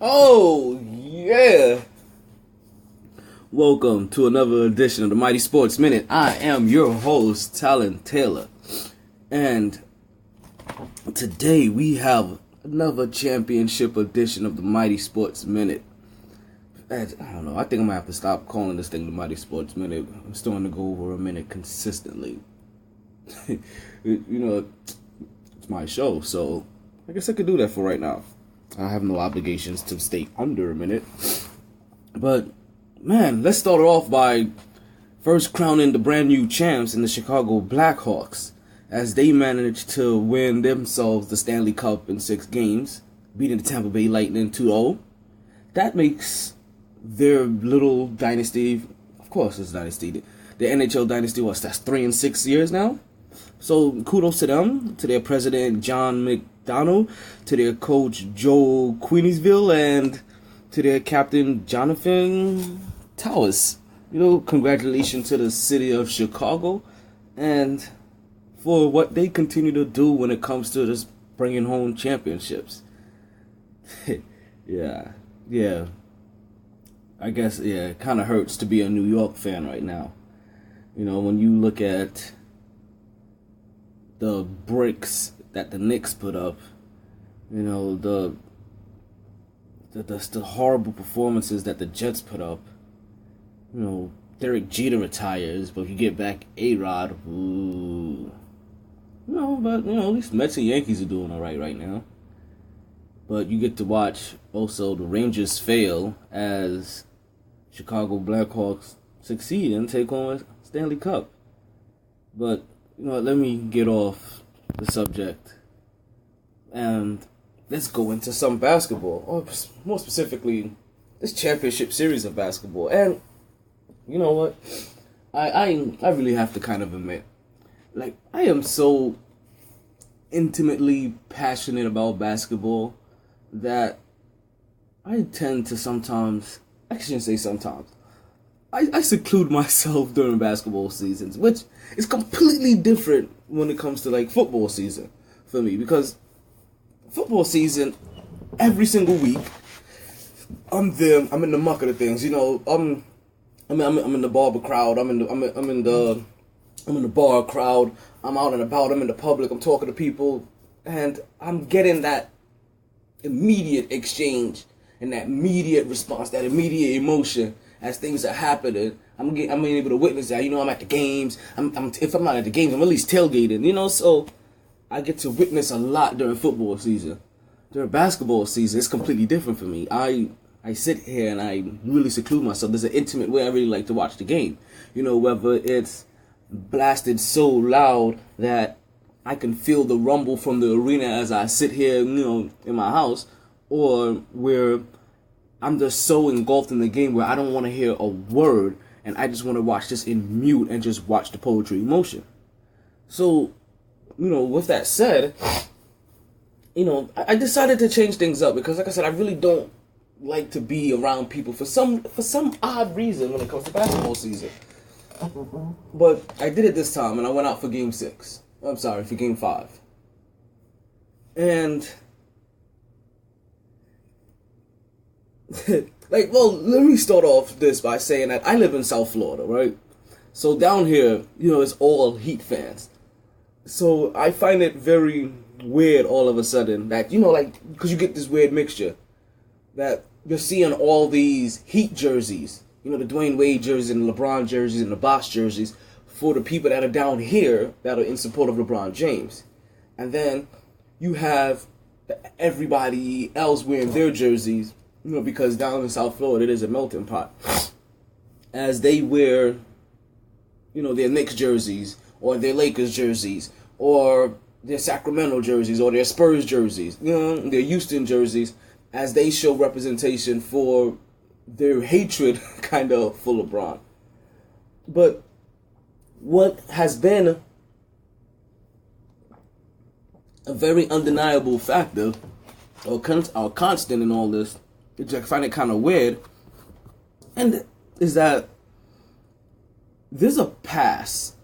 Oh, yeah. Welcome to another edition of the MyT Sports Minute. I am your host, Talon Taylor. And today we have another championship edition of the MyT Sports Minute. I don't know. I think I'm going to have to stop calling this thing the MyT Sports Minute. I'm starting to go over a minute consistently. It's my show, so I guess I could do that for right now. I have no obligations to stay under a minute. But, man, let's start off by first crowning the brand new champs in the Chicago Blackhawks as they managed to win themselves the Stanley Cup in 6 games, beating the Tampa Bay Lightning 2-0. That makes their little dynasty, of course it's dynasty, the NHL dynasty, that's 3 and 6 years now? So kudos to them, to their president John McDonough, to their coach Joe Queensville, and to their captain Jonathan Towers. Congratulations to the city of Chicago, and for what they continue to do when it comes to just bringing home championships. Yeah. I guess, it kind of hurts to be a New York fan right now. When you look at the bricks that the Knicks put up, the horrible performances that the Jets put up. Derek Jeter retires, but you get back A-Rod. Ooh. But at least Mets and Yankees are doing all right now. But you get to watch also the Rangers fail as Chicago Blackhawks succeed and take on a Stanley Cup. But let me get off the subject and let's go into some basketball, or more specifically, this championship series of basketball. And you know what? I really have to kind of admit, I am so intimately passionate about basketball that I tend to sometimes, I shouldn't say sometimes, I seclude myself during basketball seasons, which is completely different when it comes to football season for me, because football season, every single week, I'm there, I'm in the muck of the things, I'm in the barber crowd, I'm in the bar crowd, I'm out and about, I'm in the public, I'm talking to people, and I'm getting that immediate exchange and that immediate response, that immediate emotion as things are happening. I'm able to witness that. I'm at the games. If I'm not at the games, I'm at least tailgating. So I get to witness a lot during football season. During basketball season, it's completely different for me. I sit here and I really seclude myself. There's an intimate way I really like to watch the game. Whether it's blasted so loud that I can feel the rumble from the arena as I sit here, in my house, or where I'm just so engulfed in the game where I don't want to hear a word and I just want to watch this in mute and just watch the poetry in motion. So, with that said, I decided to change things up because, like I said, I really don't like to be around people for some odd reason when it comes to basketball season. But I did it this time and I went out for Game 6. I'm sorry, for Game 5. And let me start off this by saying that I live in South Florida, right? So down here, it's all Heat fans. So I find it very weird all of a sudden that, because you get this weird mixture that you're seeing all these Heat jerseys, the Dwayne Wade jerseys and the LeBron jerseys and the Bosh jerseys for the people that are down here that are in support of LeBron James. And then you have everybody else wearing their jerseys, because down in South Florida, it is a melting pot. As they wear, their Knicks jerseys, or their Lakers jerseys, or their Sacramento jerseys, or their Spurs jerseys, their Houston jerseys, as they show representation for their hatred, kind of, for LeBron. But what has been a very undeniable factor, or constant in all this, which I find it kind of weird, and is that there's a pass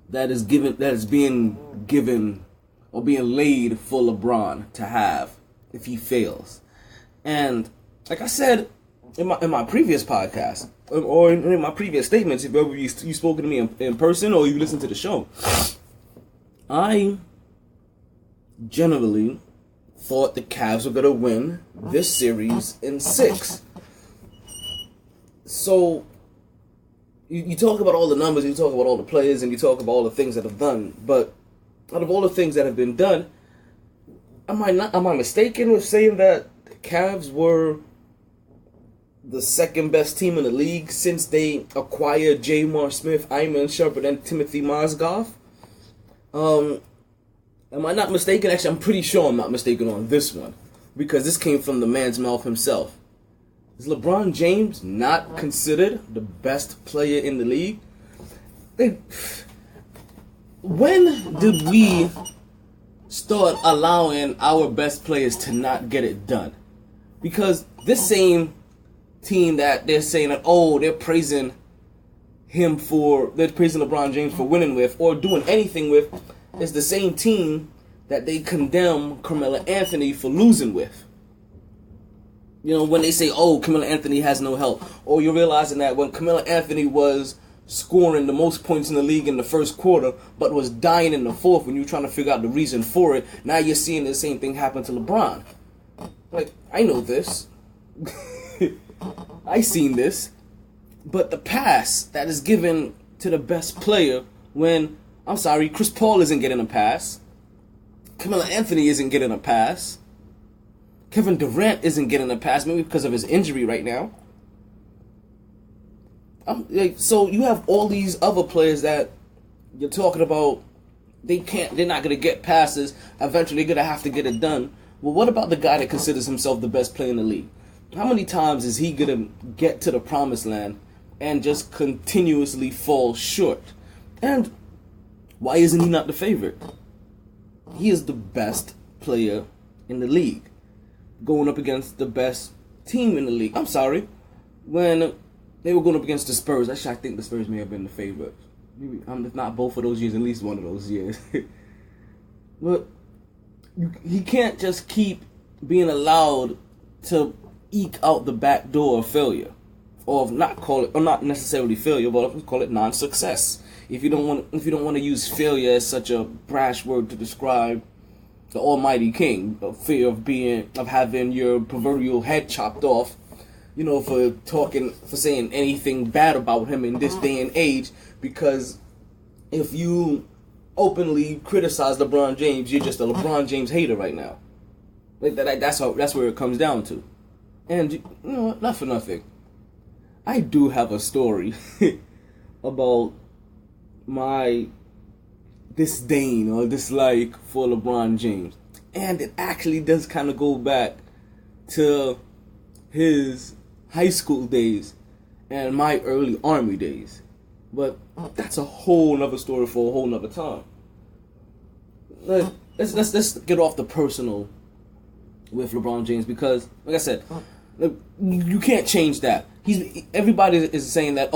that is being given or being laid for LeBron to have if he fails. And like I said in my previous podcast, or in my previous statements, if ever you spoken to me in person or you listened to the show, I generally thought the Cavs were going to win this series in 6. So, you talk about all the numbers, you talk about all the players, and you talk about all the things that have done, but out of all the things that have been done, am I mistaken with saying that the Cavs were the second best team in the league since they acquired J.R. Smith, Iman Shumpert, and Timothy Mozgov? Am I not mistaken? Actually, I'm pretty sure I'm not mistaken on this one, because this came from the man's mouth himself. Is LeBron James not considered the best player in the league? When did we start allowing our best players to not get it done? Because this same team that they're saying that, they're praising LeBron James for winning with or doing anything with, is the same team that they condemn Carmelo Anthony for losing with. You know, when they say, Carmelo Anthony has no help, or you're realizing that when Carmelo Anthony was scoring the most points in the league in the first quarter, but was dying in the fourth when you're trying to figure out the reason for it, now you're seeing the same thing happen to LeBron. Like, I know this. I seen this. But the pass that is given to the best player when, Chris Paul isn't getting a pass, Carmelo Anthony isn't getting a pass, Kevin Durant isn't getting a pass, maybe because of his injury right now. So you have all these other players that you're talking about, they're not going to get passes, eventually they're going to have to get it done. Well, what about the guy that considers himself the best player in the league? How many times is he going to get to the promised land and just continuously fall short? And why isn't he not the favorite? He is the best player in the league, going up against the best team in the league. When they were going up against the Spurs, actually I think the Spurs may have been the favorite. Maybe, if not both of those years, at least one of those years. But he can't just keep being allowed to eke out the back door of failure, or not necessarily failure, but let's call it non-success. If you don't want to use failure as such a brash word to describe the Almighty King, the fear of having your proverbial head chopped off, for saying anything bad about him in this day and age, because if you openly criticize LeBron James, you're just a LeBron James hater right now. Like that's where it comes down to. And not for nothing, I do have a story about my disdain or dislike for LeBron James, and it actually does kind of go back to his high school days and my early Army days, but that's a whole nother story for a whole nother time. Let's get off the personal with LeBron James, because like I said, you can't change that. Everybody is saying that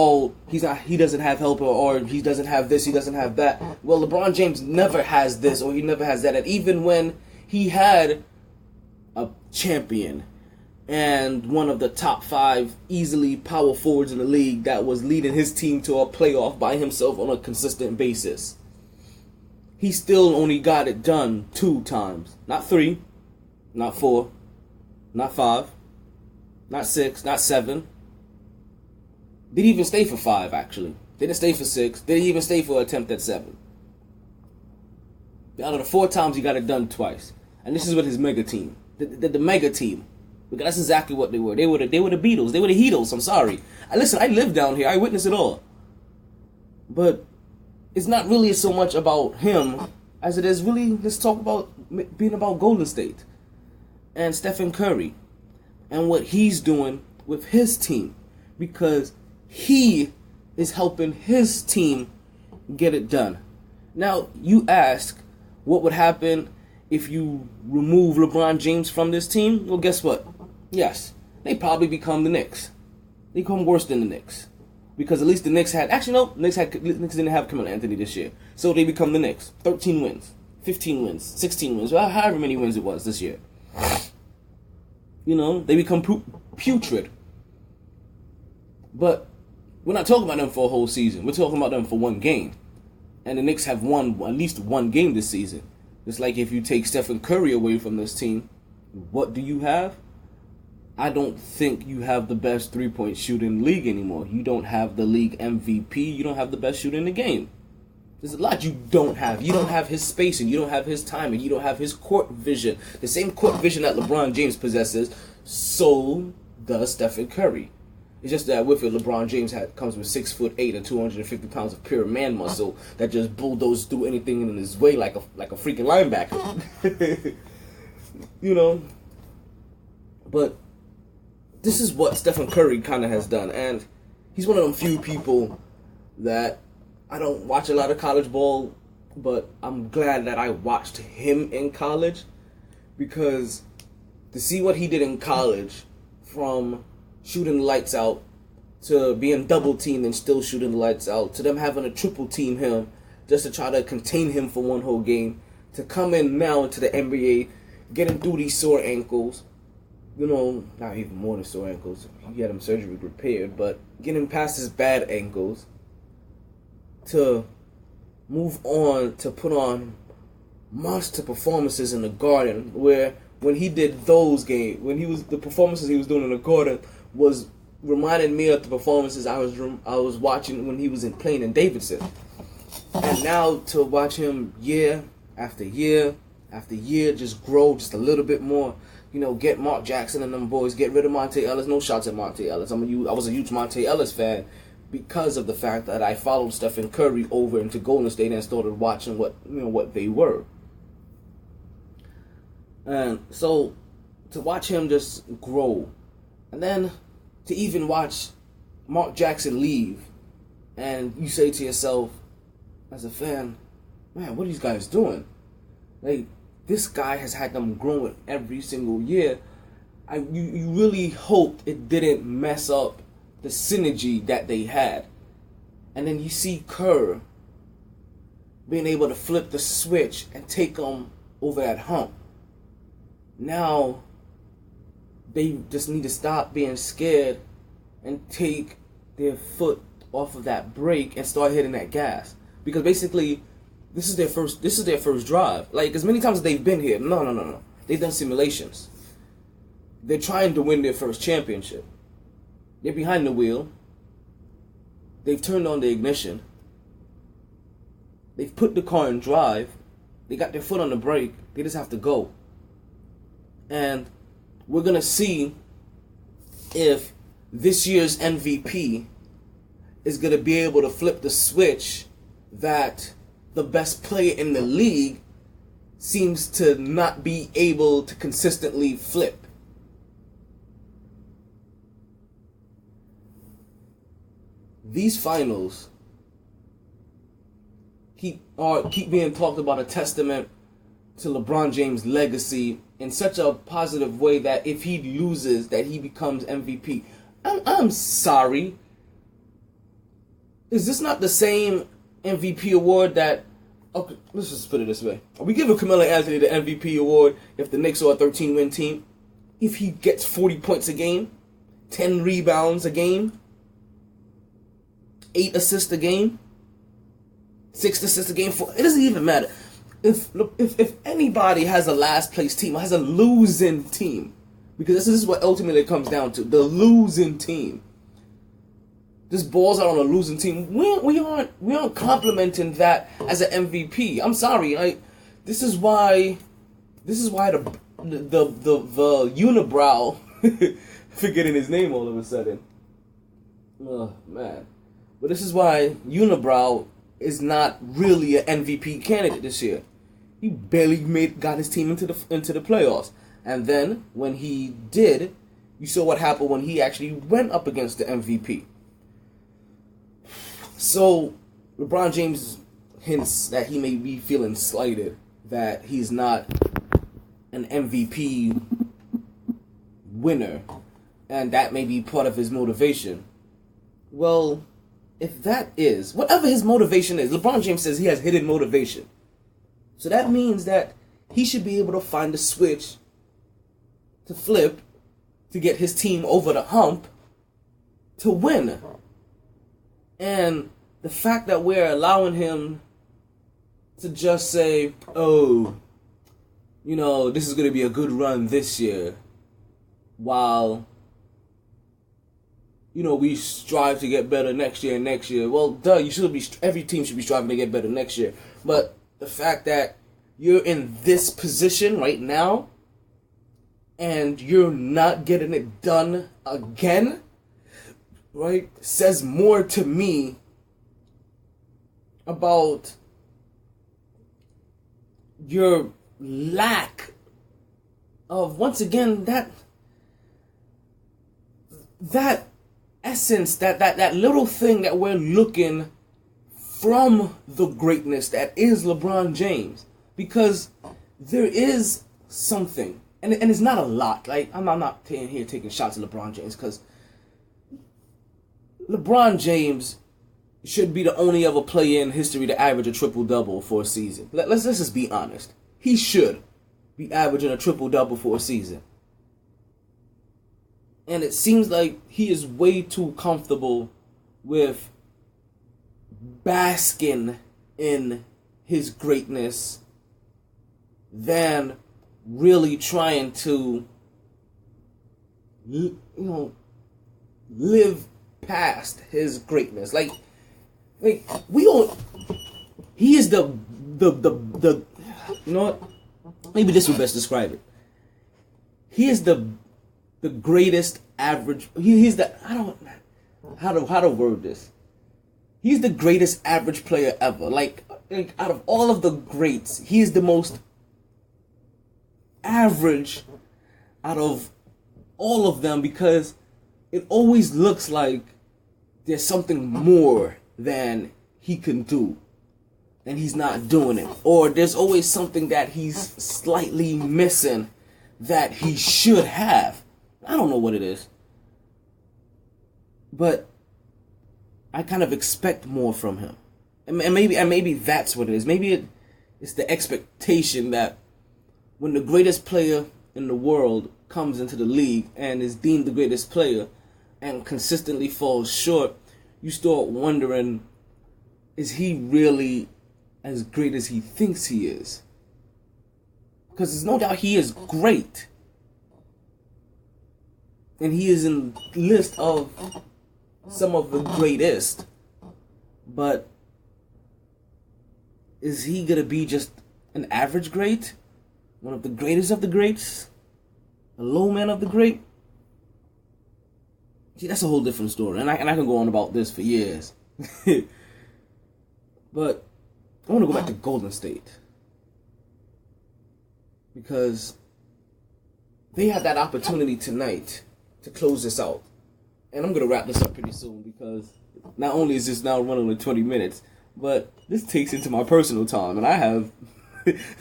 he doesn't have help, or he doesn't have this, he doesn't have that. Well, LeBron James never has this or he never has that. And even when he had a champion and one of the top 5 easily power forwards in the league that was leading his team to a playoff by himself on a consistent basis, he still only got it done 2 times. Not 3, not 4, not 5, not 6, not 7. Didn't even stay for 5, actually. Didn't stay for 6. Didn't even stay for an attempt at 7. Out of the 4 times, he got it done twice. And this is with his mega team. The mega team. Because that's exactly what they were. They were the Beatles. They were the Heatles. I'm sorry. Listen, I live down here. I witnessed it all. But it's not really so much about him as it is really, let's talk about being about Golden State and Stephen Curry and what he's doing with his team, because he is helping his team get it done. Now, you ask, what would happen if you remove LeBron James from this team? Well, guess what? Yes, they probably become the Knicks. They become worse than the Knicks. Because at least the Knicks had... Actually, no. Knicks didn't have Carmelo Anthony this year. So they become the Knicks. 13 wins. 15 wins. 16 wins. Well, however many wins it was this year. They become putrid. But we're not talking about them for a whole season. We're talking about them for one game. And the Knicks have won at least one game this season. Just like if you take Stephen Curry away from this team, what do you have? I don't think you have the best three-point shooter in the league anymore. You don't have the league MVP. You don't have the best shooter in the game. There's a lot you don't have. You don't have his spacing. You don't have his timing. You don't have his court vision. The same court vision that LeBron James possesses, so does Stephen Curry. It's just that with it, LeBron James comes with 6'8" and 250 pounds of pure man muscle that just bulldozes through anything in his way like a freaking linebacker. But this is what Stephen Curry kind of has done, and he's one of them few people that I don't watch a lot of college ball, but I'm glad that I watched him in college, because to see what he did in college, from shooting the lights out to being double teamed and still shooting the lights out, to them having to triple team him just to try to contain him for one whole game, to come in now into the NBA, getting through these sore ankles, not even more than sore ankles. He had him surgery repaired, but getting past his bad ankles to move on to put on monster performances in the Garden, where when he did those games, the performances he was doing in the Garden was reminding me of the performances I was watching when he was playing in Davidson. And now to watch him year after year after year just grow just a little bit more. Get Mark Jackson and them boys, get rid of Monte Ellis. No shots at Monte Ellis. I was a huge Monte Ellis fan because of the fact that I followed Stephen Curry over into Golden State and started watching what they were. And so to watch him just grow, and then to even watch Mark Jackson leave, and you say to yourself as a fan, man, what are these guys doing? Like, this guy has had them growing every single year. You really hoped it didn't mess up the synergy that they had. And then you see Kerr being able to flip the switch and take them over that hump. Now, they just need to stop being scared and take their foot off of that brake and start hitting that gas. Because basically, this is their first drive. Like, as many times as they've been here, no. They've done simulations. They're trying to win their first championship. They're behind the wheel. They've turned on the ignition. They've put the car in drive. They got their foot on the brake. They just have to go. And we're going to see if this year's MVP is going to be able to flip the switch that the best player in the league seems to not be able to consistently flip. These finals keep being talked about, a testament to LeBron James' legacy in such a positive way that if he loses, that he becomes MVP. I'm sorry. Is this not the same MVP award that... Okay, let's just put it this way. Are we giving Carmelo Anthony the MVP award if the Knicks are a 13-win team? If he gets 40 points a game, 10 rebounds a game, 8 assists a game, 6 assists a game, it doesn't even matter. If anybody has a last place team, has a losing team, because this is what ultimately it comes down to, the losing team. This balls out on a losing team. We aren't complimenting that as an MVP. I'm sorry. This is why the unibrow forgetting his name all of a sudden. Oh man. But this is why unibrow is not really an MVP candidate this year. He barely got his team into the playoffs. And then when he did, you saw what happened when he actually went up against the MVP. So LeBron James hints that he may be feeling slighted, that he's not an MVP winner, and that may be part of his motivation. Well, if that is, whatever his motivation is, LeBron James says he has hidden motivation. So that means that he should be able to find a switch to flip to get his team over the hump to win. And the fact that we're allowing him to just say, oh, this is going to be a good run this year, while, we strive to get better next year and next year. Well, duh, every team should be striving to get better next year. But the fact that you're in this position right now and you're not getting it done again, right, says more to me about your lack of, once again, that essence, that little thing that we're looking from the greatness that is LeBron James. Because there is something, and it's not a lot. Like, I'm not here taking shots at LeBron James, because LeBron James should be the only other player in history to average a triple-double for a season. Let's just be honest. He should be averaging a triple-double for a season. And it seems like he is way too comfortable with basking in his greatness than really trying to, live past his greatness. Like we don't. He is the. You know what? Maybe this would best describe it. He is the greatest average. He's the. I don't. How to word this? He's the greatest average player ever. Like out of all of the greats, he is the most average out of all of them, because it always looks like there's something more than he can do and he's not doing it, or there's always something that he's slightly missing that he should have. I don't know what it is, but I kind of expect more from him, and maybe that's what it is. Maybe it's the expectation that when the greatest player in the world comes into the league and is deemed the greatest player and consistently falls short, you start wondering, is he really as great as he thinks he is? Because there's no doubt he is great. And he is in the list of some of the greatest. But is he going to be just an average great? One of the greatest of the greats? A low man of the great? See, that's a whole different story. And I can go on about this for years. But I want to go back to Golden State. Because they had that opportunity tonight to close this out. And I'm going to wrap this up pretty soon, because not only is this now running like 20 minutes, but this takes into my personal time. And I have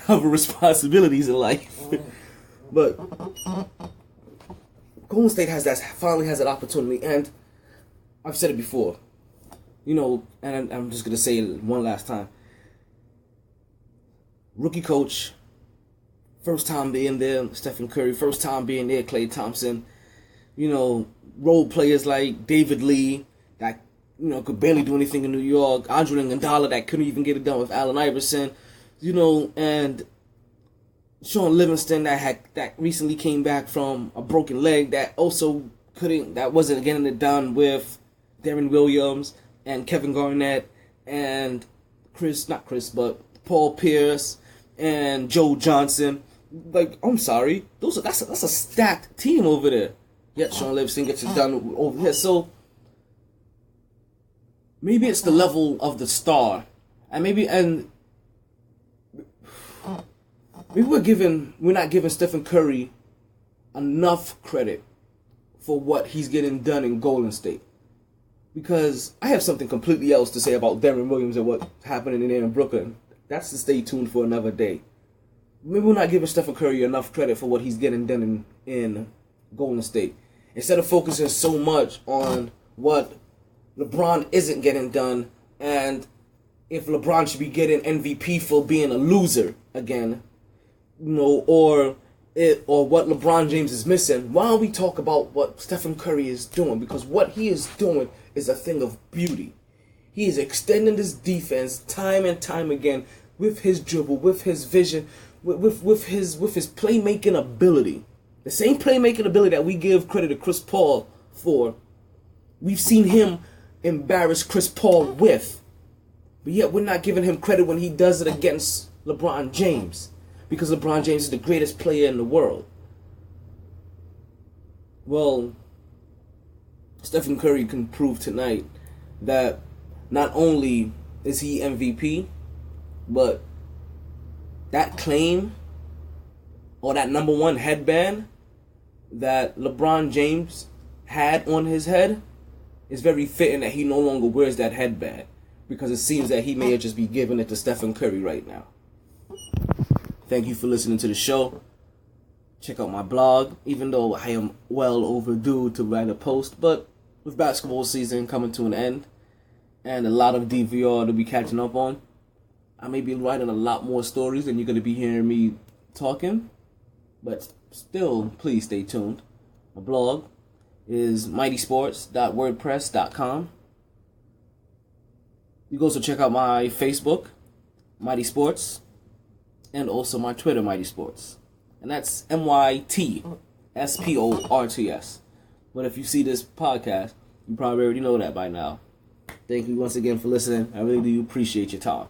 other responsibilities in life. But Golden State finally has that opportunity. And I've said it before. And I'm just going to say it one last time. Rookie coach, first time being there, Stephen Curry, first time being there, Klay Thompson. Role players like David Lee, that, could barely do anything in New York. Andre Iguodala, that couldn't even get it done with Allen Iverson. And Sean Livingston, that recently came back from a broken leg, that wasn't getting it done with Darren Williams and Kevin Garnett and Paul Pierce and Joe Johnson. Like, I'm sorry, that's a stacked team over there. Yet Sean Livingston gets it done over here. So maybe it's the level of the star, and maybe we're not giving Stephen Curry enough credit for what he's getting done in Golden State. Because I have something completely else to say about Darren Williams and what's happening in there in Brooklyn. That's to stay tuned for another day. Maybe we're not giving Stephen Curry enough credit for what he's getting done in Golden State. Instead of focusing so much on what LeBron isn't getting done, and if LeBron should be getting MVP for being a loser again, or or what LeBron James is missing, why don't we talk about what Stephen Curry is doing? Because what he is doing is a thing of beauty. He is extending his defense time and time again with his dribble, with his vision, with his playmaking ability. The same playmaking ability that we give credit to Chris Paul for, we've seen him embarrass Chris Paul with. But yet we're not giving him credit when he does it against LeBron James. Because LeBron James is the greatest player in the world. Well, Stephen Curry can prove tonight that not only is he MVP, but that claim or that number one headband that LeBron James had on his head is very fitting that he no longer wears that headband, because it seems that he may just be giving it to Stephen Curry right now. Thank you for listening to the show. Check out my blog, even though I am well overdue to write a post, but with basketball season coming to an end and a lot of DVR to be catching up on, I may be writing a lot more stories than you're going to be hearing me talking, but still, please stay tuned. My blog is mightysports.wordpress.com. You can also check out my Facebook, Mighty Sports, and also my Twitter, Mighty Sports. And that's MyTSports. But if you see this podcast, you probably already know that by now. Thank you once again for listening. I really do appreciate your time.